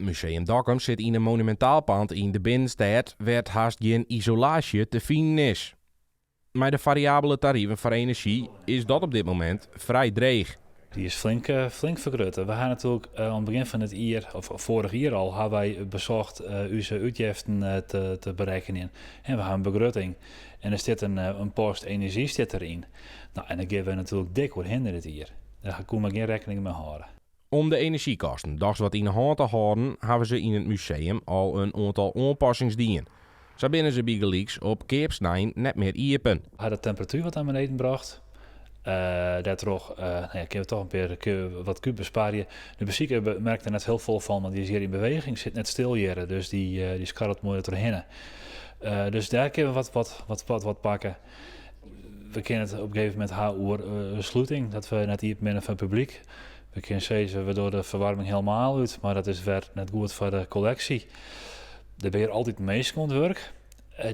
Museum Dokkum zit in een monumentaal pand in de binnenstad waar haast geen isolatie te vinden is. Met de variabele tarieven voor energie is dat op dit moment vrij dreig. Die is flink vergroot. We gaan natuurlijk aan het begin van het jaar, of vorig jaar al, hebben wij bezocht onze uitgiften te berekenen. En we hebben een begroting. En er zit een post energie zit erin. Nou, en dan geven we natuurlijk dik wat hinder dit jaar. Daar kunnen we geen rekening mee houden. Om de energiekosten dags wat in de hand te houden, hebben ze in het museum al een aantal aanpassingsdienen. Zo binnen ze bij gelijks op keepsnijn net meer iepen. We hadden de temperatuur wat naar beneden gebracht. Daardoor kunnen we toch een keer wat kuub besparen. De bezoeker merkt er net heel veel van, want die is hier in beweging, zit net stil hier, dus die skarrelt mooi doorheen. Dus daar kunnen we wat pakken. We kunnen het op een gegeven moment haar sluiting, dat we net hier binnen van het publiek. We kunnen zeggen, we door de verwarming helemaal uit, maar dat is weer net goed voor de collectie. Er ben je altijd meest aan het werk.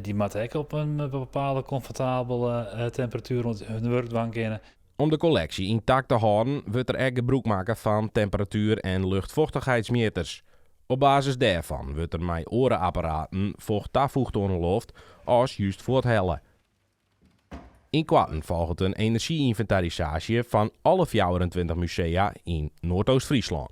Die moet ook op een bepaalde comfortabele temperatuur rond hun werkbank in. Om de collectie intact te houden, wordt er ook gebruik maken van temperatuur- en luchtvochtigheidsmeters. Op basis daarvan wordt er met orenapparaten vocht toegevoegd aan de lucht als juist voor het hellen. In kwarten volgt een energie-inventarisatie van alle 24 musea in Noordoost-Friesland.